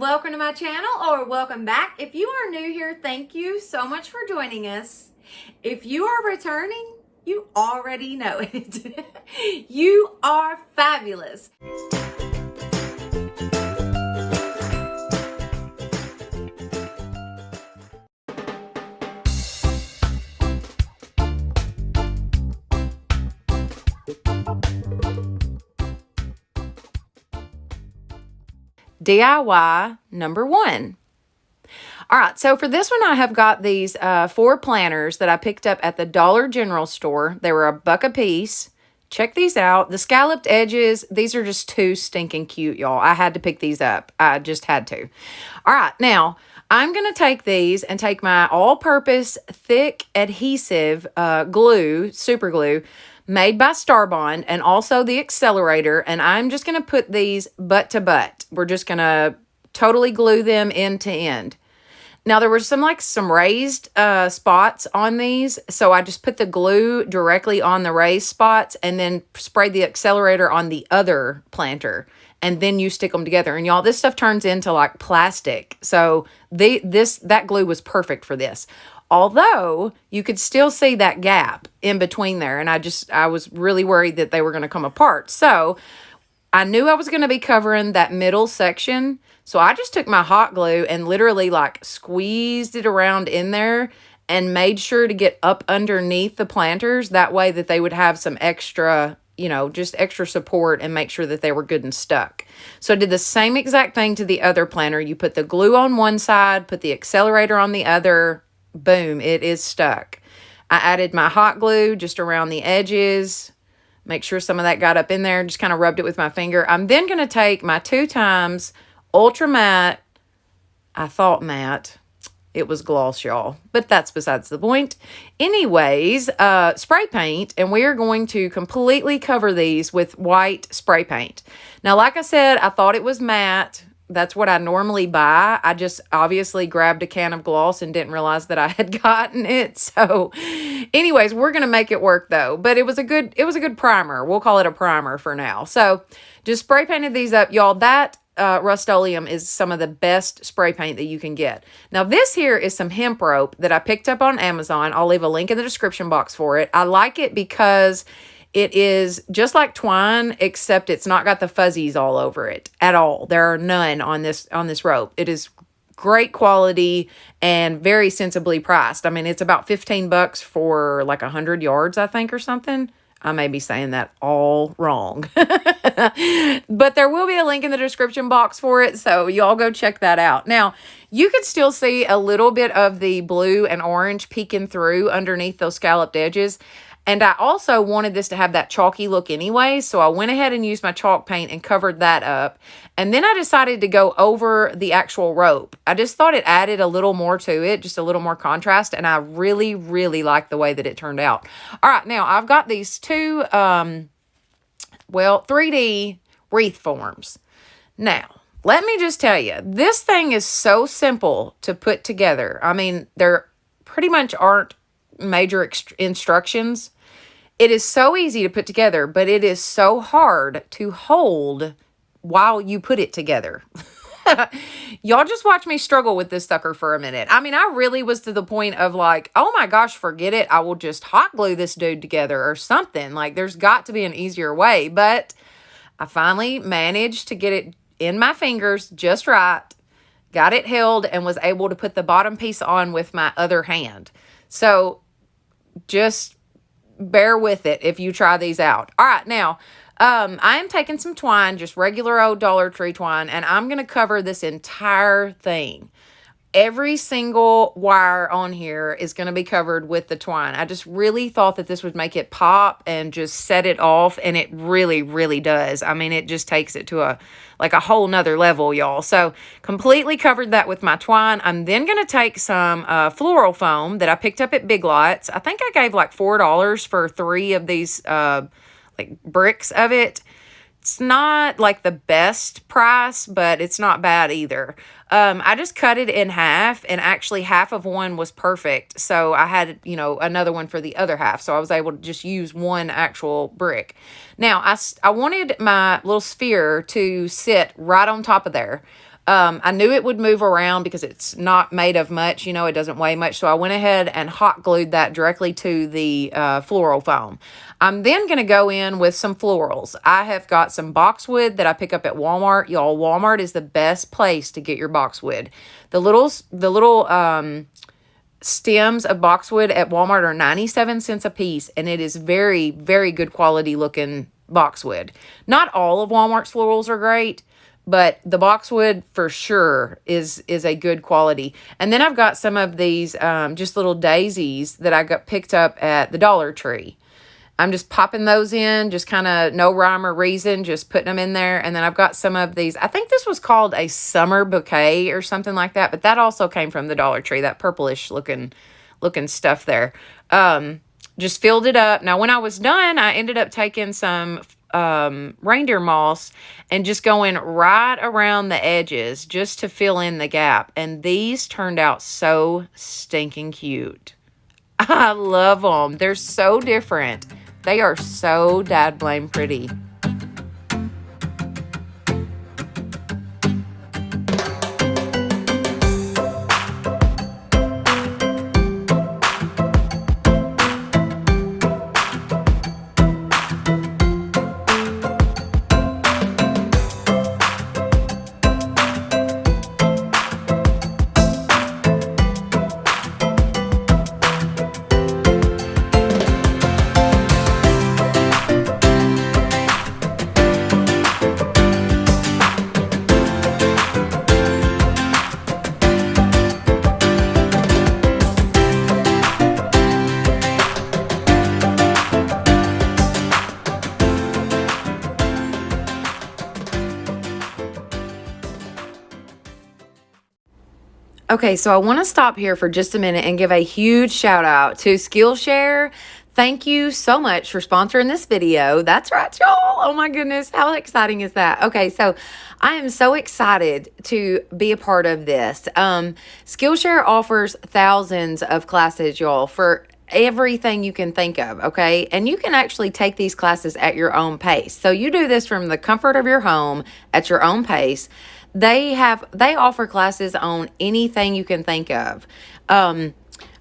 Welcome to my channel, or welcome back. If you are new here, thank you so much for joining us. If you are returning, you already know it. You are fabulous. DIY number 1. All right, so for this one, I have got these 4 planters that I picked up at the Dollar General store. They were $1 a piece. Check these out. The scalloped edges, these are just too stinking cute, y'all. I had to pick these up. I just had to. All right, now I'm going to take these and take my all-purpose thick adhesive glue, super glue, made by Starbond, and also the accelerator, and I'm just going to put these butt to butt. We're just going to totally glue them end to end. Now, there were some raised spots on these, so I just put the glue directly on the raised spots and then sprayed the accelerator on the other planter, and then you stick them together. And y'all, this stuff turns into like plastic, so that glue was perfect for this. Although you could still see that gap in between there, and I was really worried that they were going to come apart. So I knew I was going to be covering that middle section. So I just took my hot glue and literally squeezed it around in there and made sure to get up underneath the planters. That way that they would have some extra, just extra support and make sure that they were good and stuck. So I did the same exact thing to the other planter. You put the glue on one side, put the accelerator on the other. Boom, it is stuck. I added my hot glue just around the edges. Make sure some of that got up in there. Just kind of rubbed it with my finger. I'm then going to take my 2x Ultra Matte. I thought matte. It was gloss, y'all. But that's besides the point. Anyways, spray paint. And we are going to completely cover these with white spray paint. Now, like I said, I thought it was matte. That's what I normally buy. I just obviously grabbed a can of gloss and didn't realize that I had gotten it. So anyways, we're going to make it work though. But it was a good primer. We'll call it a primer for now. So just spray painted these up, y'all. That Rust-Oleum is some of the best spray paint that you can get. Now this here is some hemp rope that I picked up on Amazon. I'll leave a link in the description box for it. I like it because it is just like twine, except it's not got the fuzzies all over it at all. There are none on this rope. It is great quality and very sensibly priced. I mean, it's about $15 for 100 yards, I think, or something. I may be saying that all wrong. But there will be a link in the description box for it, so y'all go check that out. Now, you could still see a little bit of the blue and orange peeking through underneath those scalloped edges. And I also wanted this to have that chalky look anyway, so I went ahead and used my chalk paint and covered that up. And then I decided to go over the actual rope. I just thought it added a little more to it, just a little more contrast, and I really, really like the way that it turned out. All right, now I've got these two, 3D wreath forms. Now, let me just tell you, this thing is so simple to put together. I mean, there pretty much aren't major instructions. It is so easy to put together, but it is so hard to hold while you put it together. Y'all just watch me struggle with this sucker for a minute. I mean, I really was to the point of oh my gosh, forget it. I will just hot glue this dude together or something. There's got to be an easier way, but I finally managed to get it in my fingers just right, got it held, and was able to put the bottom piece on with my other hand. So just bear with it if you try these out. All right, now, I am taking some twine, just regular old Dollar Tree twine, and I'm going to cover this entire thing. Every single wire on here is going to be covered with the twine. I just really thought that this would make it pop and just set it off, and it really, really does. I mean, it just takes it to a whole nother level, y'all. So completely covered that with my twine. I'm then going to take some floral foam that I picked up at Big Lots. I think I gave $4 for 3 of these bricks of it. It's not the best price, but it's not bad either. I just cut it in half, and actually half of one was perfect. So I had, another one for the other half. So I was able to just use one actual brick. Now, I wanted my little sphere to sit right on top of there. I knew it would move around because it's not made of much, you know, it doesn't weigh much. So I went ahead and hot glued that directly to the floral foam. I'm then going to go in with some florals. I have got some boxwood that I pick up at Walmart. Y'all, Walmart is the best place to get your boxwood. The little stems of boxwood at Walmart are 97 cents a piece, and it is very, very good quality looking boxwood. Not all of Walmart's florals are great, but the boxwood for sure is a good quality. And then I've got some of these just little daisies that I got picked up at the Dollar Tree. I'm just popping those in, just kind of no rhyme or reason, just putting them in there. And then I've got some of these. I think this was called a summer bouquet or something like that, but that also came from the Dollar Tree, that purplish looking stuff there. Just filled it up. Now, when I was done, I ended up taking some reindeer moss and just going right around the edges just to fill in the gap. And these turned out so stinking cute. I love them. They're so different. They are so dad blame pretty. Okay, so I want to stop here for just a minute and give a huge shout out to Skillshare. Thank you so much for sponsoring this video. That's right, y'all. Oh my goodness, how exciting is that? Okay, so I am so excited to be a part of this. Skillshare offers thousands of classes, y'all, for everything you can think of, okay? And you can actually take these classes at your own pace. So you do this from the comfort of your home at your own pace. They offer classes on anything you can think of. I'm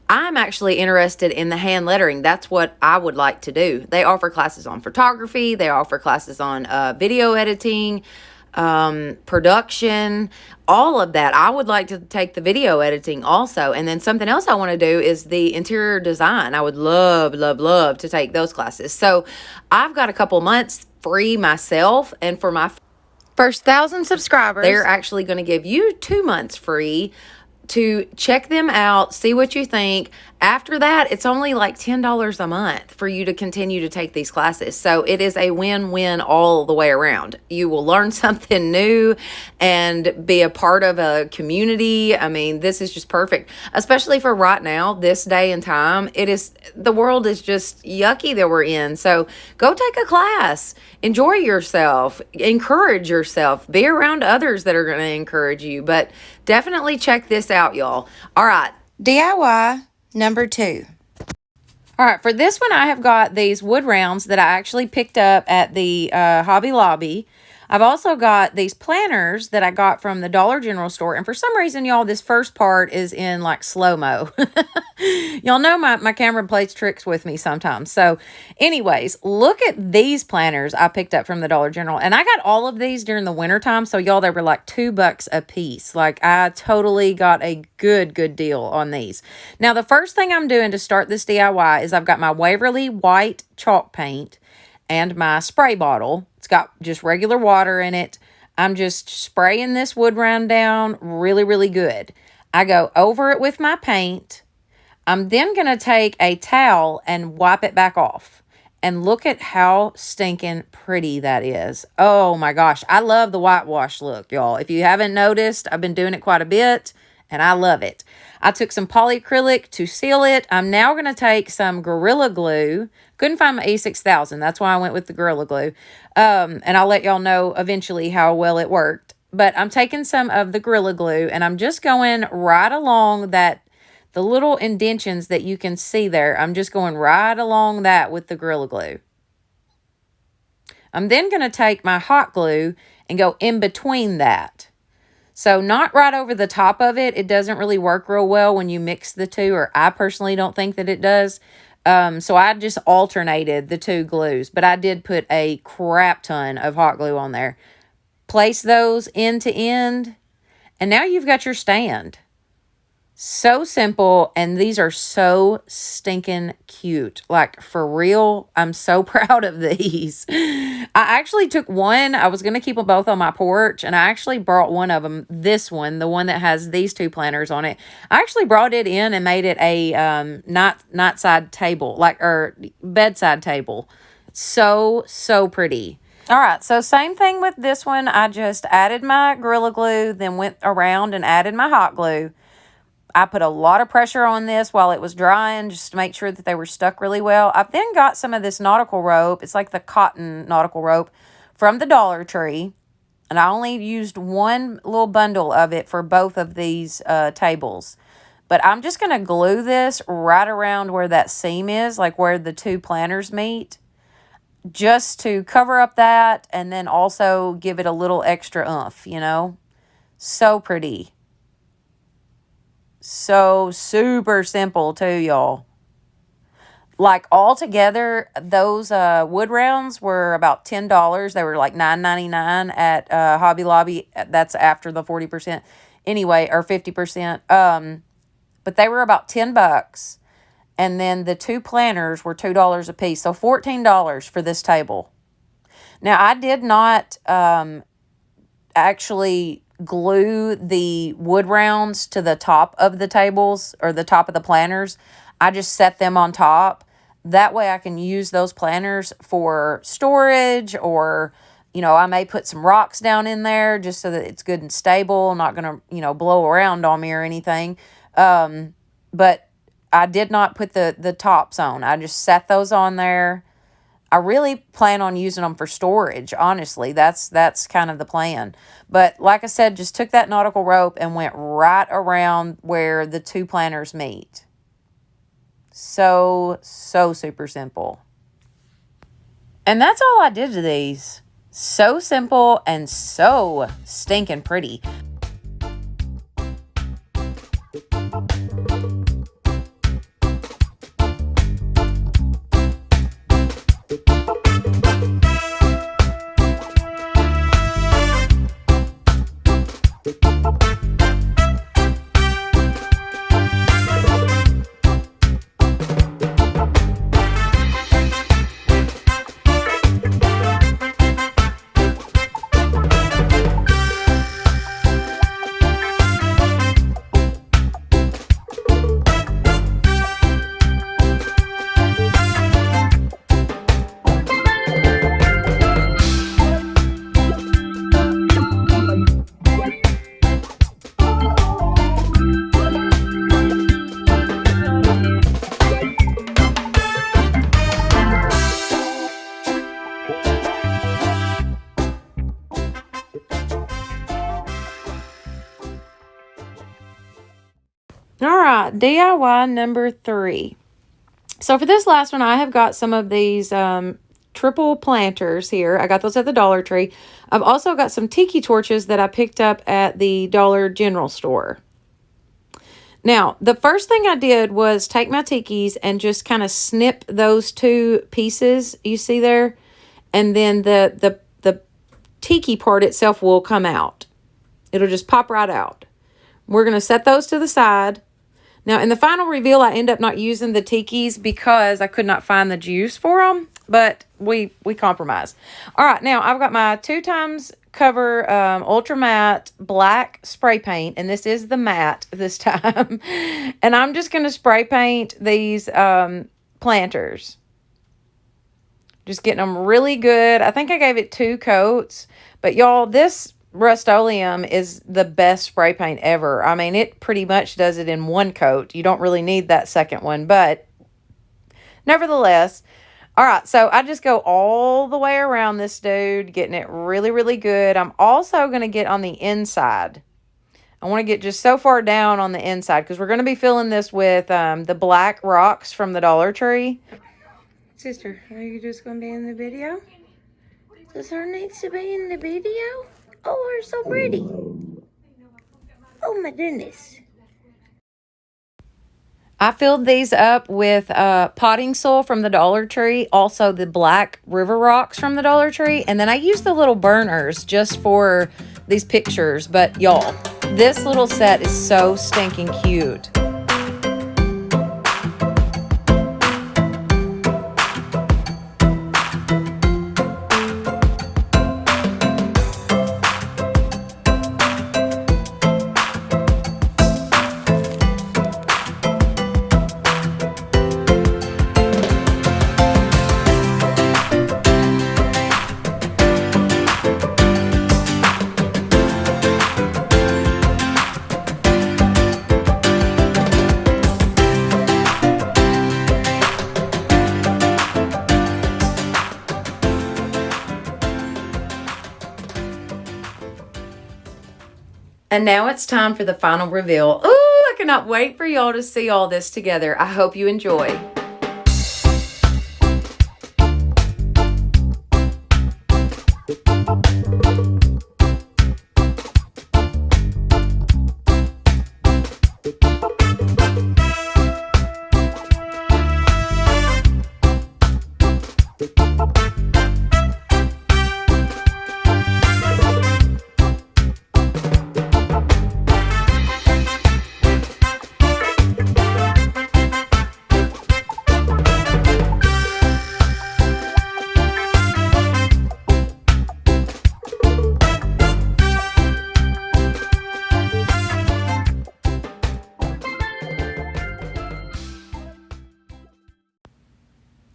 actually interested in the hand lettering. That's what I would like to do. They offer classes on photography. They offer classes on video editing, production, all of that. I would like to take the video editing also. And then something else I want to do is the interior design. I would love, love, love to take those classes. So I've got a couple months free myself, and for my first 1,000 subscribers, they're actually going to give you 2 months free to check them out, see what you think. After that, it's only like $10 a month for you to continue to take these classes. So it is a win-win all the way around. You will learn something new and be a part of a community. I mean, this is just perfect, especially for right now, this day and time. The world is just yucky that we're in. So go take a class, enjoy yourself, encourage yourself, be around others that are going to encourage you. But definitely check this out, y'all. All right, DIY number 2. All right, for this one, I have got these wood rounds that I actually picked up at the Hobby Lobby. I've also got these planters that I got from the Dollar General store. And for some reason, y'all, this first part is in like slow-mo. Y'all know my camera plays tricks with me sometimes. So anyways, look at these planters I picked up from the Dollar General. And I got all of these during the wintertime. So y'all, they were like $2 a piece. Like I totally got a good deal on these. Now, the first thing I'm doing to start this DIY is I've got my Waverly white chalk paint and my spray bottle. It's got just regular water in it. I'm just spraying this wood round down really good. I go over it with my paint. I'm then going to take a towel and wipe it back off. And look at how stinking pretty that is. Oh my gosh. I love the whitewash look, y'all. If you haven't noticed, I've been doing it quite a bit and I love it. I took some polyacrylic to seal it. I'm now going to take some Gorilla Glue. Couldn't find my E6000. That's why I went with the Gorilla Glue. And I'll let y'all know eventually how well it worked. But I'm taking some of the Gorilla Glue and I'm just going right along the little indentions that you can see there. I'm just going right along that with the Gorilla Glue. I'm then going to take my hot glue and go in between that. So not right over the top of it. It doesn't really work real well when you mix the two, or I personally don't think that it does. So I just alternated the two glues, but I did put a crap ton of hot glue on there. Place those end to end, and now you've got your stand. So simple, and these are so stinking cute. Like, for real, I'm so proud of these. I actually took one. I was going to keep them both on my porch, and I actually brought one of them, this one, the one that has these two planters on it. I actually brought it in and made it a nightside table, or bedside table. So pretty. All right, so same thing with this one. I just added my Gorilla Glue, then went around and added my hot glue. I put a lot of pressure on this while it was drying just to make sure that they were stuck really well. I've then got some of this nautical rope. It's like the cotton nautical rope from the Dollar Tree. And I only used one little bundle of it for both of these tables. But I'm just going to glue this right around where that seam is, like where the two planters meet, just to cover up that and then also give it a little extra oomph, you know. So pretty. So super simple too, y'all. Like, all together, those wood rounds were about $10. They were like $9.99 at Hobby Lobby. That's after the 40% anyway, or 50%. But they were about $10. And then the two planters were $2 a piece. So $14 for this table. Now, I did not actually glue the wood rounds to the top of the tables or the top of the planters. I just set them on top. That way I can use those planters for storage, or, you know, I may put some rocks down in there just so that it's good and stable, not going to, you know, blow around on me or anything. But I did not put the tops on. I just set those on there. I really plan on using them for storage, honestly. That's kind of the plan. But like I said, just took that nautical rope and went right around where the two planters meet. So super simple. And that's all I did to these. So simple and so stinking pretty. All right, DIY number 3. So for this last one, I have got some of these triple planters here. I got those at the Dollar Tree. I've also got some tiki torches that I picked up at the Dollar General store. Now, the first thing I did was take my tikis and just kind of snip those two pieces you see there, and then the tiki part itself will come out. It'll just pop right out. We're going to set those to the side. Now, in the final reveal, I end up not using the tikis because I could not find the juice for them, but we compromise. All right, now I've got my 2x cover ultra matte black spray paint, and this is the matte this time. And I'm just going to spray paint these planters. Just getting them really good. I think I gave it 2 coats, but y'all, this Rust-Oleum is the best spray paint ever. I mean, it pretty much does it in 1 coat. You don't really need that second one, but nevertheless. All right, so I just go all the way around this dude, getting it really, really good. I'm also going to get on the inside. I want to get just so far down on the inside because we're going to be filling this with the black rocks from the Dollar Tree. Sister, are you just going to be in the video? Does her needs to be in the video? Oh, we're so pretty. Oh my goodness. I filled these up with potting soil from the Dollar Tree, also the black river rocks from the Dollar Tree, and then I used the little burners just for these pictures. But y'all, this little set is so stinking cute. And now it's time for the final reveal. Ooh, I cannot wait for y'all to see all this together. I hope you enjoy.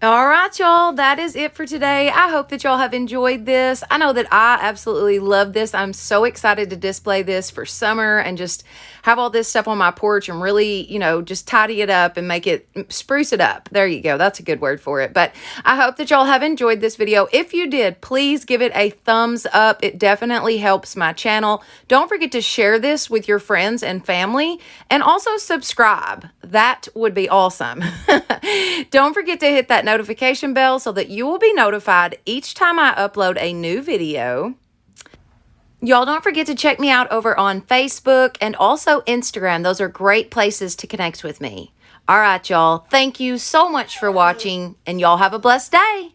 All right, y'all, that is it for today. I hope that y'all have enjoyed this. I know that I absolutely love this. I'm so excited to display this for summer and just have all this stuff on my porch and really, just tidy it up and make it, spruce it up. There you go. That's a good word for it. But I hope that y'all have enjoyed this video. If you did, please give it a thumbs up. It definitely helps my channel. Don't forget to share this with your friends and family, and also subscribe. That would be awesome. Don't forget to hit that notification bell so that you will be notified each time I upload a new video. Y'all don't forget to check me out over on Facebook and also Instagram. Those are great places to connect with me. All right, y'all. Thank you so much for watching, and y'all have a blessed day.